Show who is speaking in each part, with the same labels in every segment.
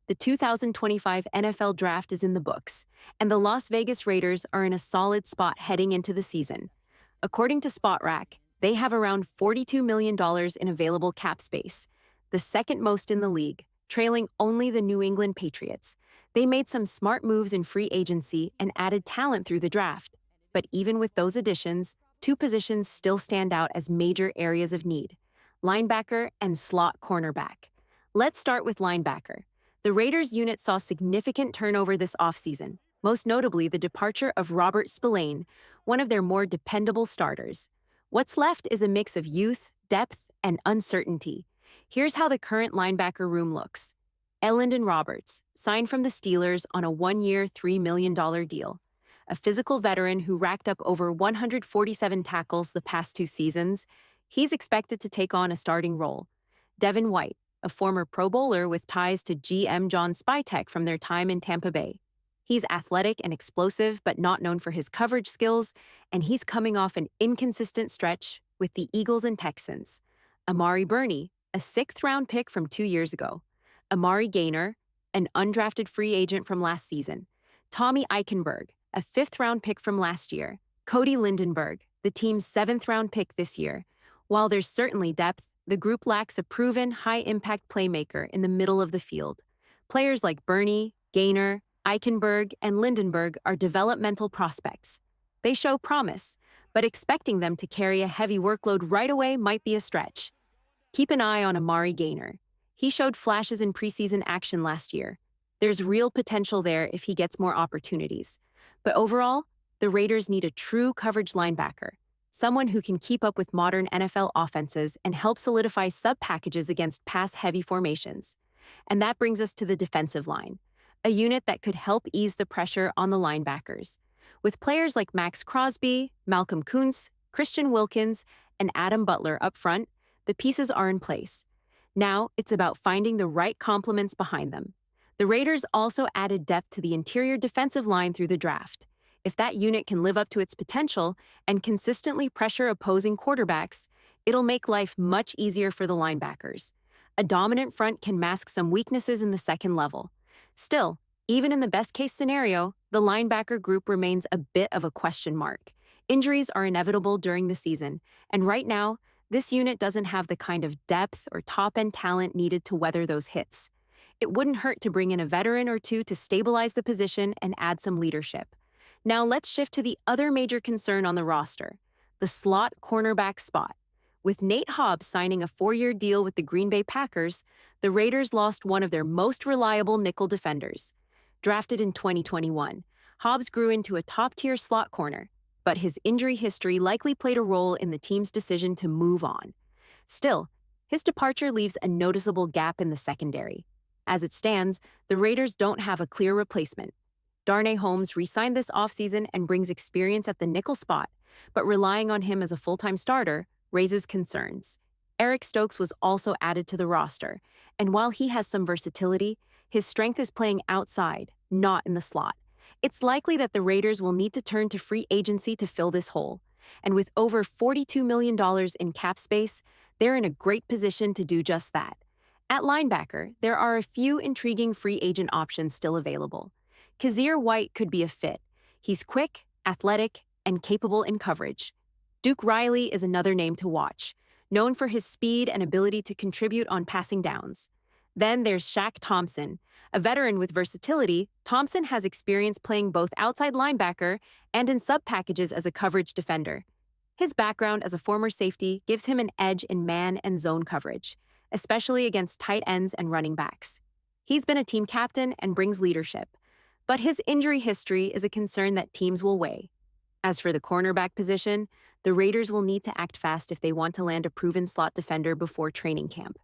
Speaker 1: the 2025 NFL Draft is in the books, and the Las Vegas Raiders are in a solid spot heading into the season. According to SpotRack, they have around $42 million in available cap space, the second most in the league, trailing only the New England Patriots. They made some smart moves in free agency and added talent through the draft. But even with those additions, two positions still stand out as major areas of need: linebacker and slot cornerback. Let's start with linebacker. The Raiders unit saw significant turnover this offseason, most notably the departure of Robert Spillane, one of their more dependable starters. What's left is a mix of youth, depth, and uncertainty. Here's how the current linebacker room looks. Elandon Roberts, signed from the Steelers on a one-year, $3 million deal. A physical veteran who racked up over 147 tackles the past two seasons, he's expected to take on a starting role. Devin White, a former Pro Bowler with ties to GM John Spytek from their time in Tampa Bay. He's athletic and explosive, but not known for his coverage skills, and he's coming off an inconsistent stretch with the Eagles and Texans. Amari Burney, a sixth-round pick from 2 years ago. Amari Gaynor, an undrafted free agent from last season. Tommy Eichenberg, a fifth-round pick from last year. Cody Lindenberg, the team's seventh-round pick this year. While there's certainly depth, the group lacks a proven, high-impact playmaker in the middle of the field. Players like Burney, Gaynor, Eichenberg, and Lindenberg are developmental prospects. They show promise, but expecting them to carry a heavy workload right away might be a stretch. Keep an eye on Amari Gaynor. He showed flashes in preseason action last year. There's real potential there if he gets more opportunities. But overall, the Raiders need a true coverage linebacker, someone who can keep up with modern NFL offenses and help solidify sub-packages against pass-heavy formations. And that brings us to the defensive line, a unit that could help ease the pressure on the linebackers. With players like Max Crosby, Malcolm Kuntz, Christian Wilkins, and Adam Butler up front, the pieces are in place. Now, it's about finding the right complements behind them. The Raiders also added depth to the interior defensive line through the draft. If that unit can live up to its potential and consistently pressure opposing quarterbacks, it'll make life much easier for the linebackers. A dominant front can mask some weaknesses in the second level. Still, even in the best-case scenario, the linebacker group remains a bit of a question mark. Injuries are inevitable during the season, and right now, this unit doesn't have the kind of depth or top-end talent needed to weather those hits. It wouldn't hurt to bring in a veteran or two to stabilize the position and add some leadership. Now let's shift to the other major concern on the roster, the slot cornerback spot. With Nate Hobbs signing a 4-year deal with the Green Bay Packers, the Raiders lost one of their most reliable nickel defenders. Drafted in 2021, Hobbs grew into a top-tier slot corner, but his injury history likely played a role in the team's decision to move on. Still, his departure leaves a noticeable gap in the secondary. As it stands, the Raiders don't have a clear replacement. Darnay Holmes re-signed this offseason and brings experience at the nickel spot, but relying on him as a full-time starter raises concerns. Eric Stokes was also added to the roster, and while he has some versatility, his strength is playing outside, not in the slot. It's likely that the Raiders will need to turn to free agency to fill this hole, and with over $42 million in cap space, they're in a great position to do just that. At linebacker, there are a few intriguing free agent options still available. Kazir White could be a fit. He's quick, athletic, and capable in coverage. Duke Riley is another name to watch, known for his speed and ability to contribute on passing downs. Then there's Shaq Thompson. A veteran with versatility, Thompson has experience playing both outside linebacker and in sub-packages as a coverage defender. His background as a former safety gives him an edge in man and zone coverage, especially against tight ends and running backs. He's been a team captain and brings leadership, but his injury history is a concern that teams will weigh. As for the cornerback position, the Raiders will need to act fast if they want to land a proven slot defender before training camp.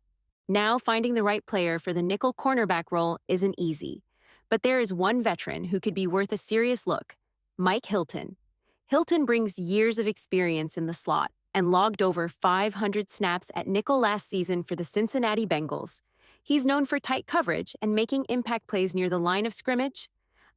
Speaker 1: Now, finding the right player for the nickel cornerback role isn't easy, but there is one veteran who could be worth a serious look: Mike Hilton. Hilton brings years of experience in the slot and logged over 500 snaps at nickel last season for the Cincinnati Bengals. He's known for tight coverage and making impact plays near the line of scrimmage.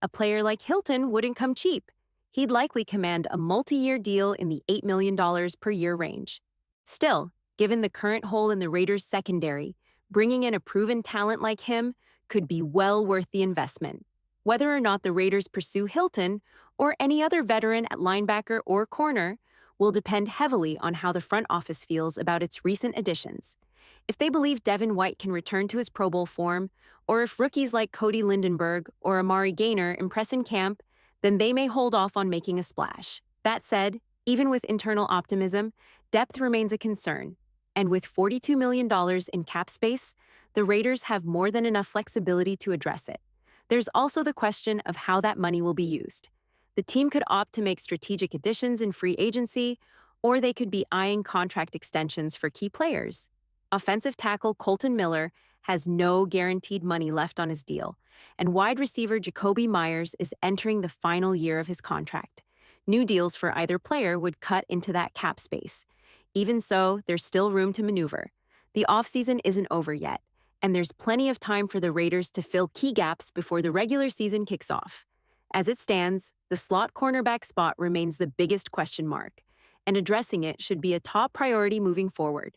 Speaker 1: A player like Hilton wouldn't come cheap. He'd likely command a multi-year deal in the $8 million per year range. Still, given the current hole in the Raiders' secondary, bringing in a proven talent like him could be well worth the investment. Whether or not the Raiders pursue Hilton or any other veteran at linebacker or corner will depend heavily on how the front office feels about its recent additions. If they believe Devin White can return to his Pro Bowl form, or if rookies like Cody Lindenberg or Amari Gaynor impress in camp, then they may hold off on making a splash. That said, even with internal optimism, depth remains a concern. And with $42 million in cap space, the Raiders have more than enough flexibility to address it. There's also the question of how that money will be used. The team could opt to make strategic additions in free agency, or they could be eyeing contract extensions for key players. Offensive tackle Colton Miller has no guaranteed money left on his deal, and wide receiver Jacoby Myers is entering the final year of his contract. New deals for either player would cut into that cap space. Even so, there's still room to maneuver. The offseason isn't over yet, and there's plenty of time for the Raiders to fill key gaps before the regular season kicks off. As it stands, the slot cornerback spot remains the biggest question mark, and addressing it should be a top priority moving forward.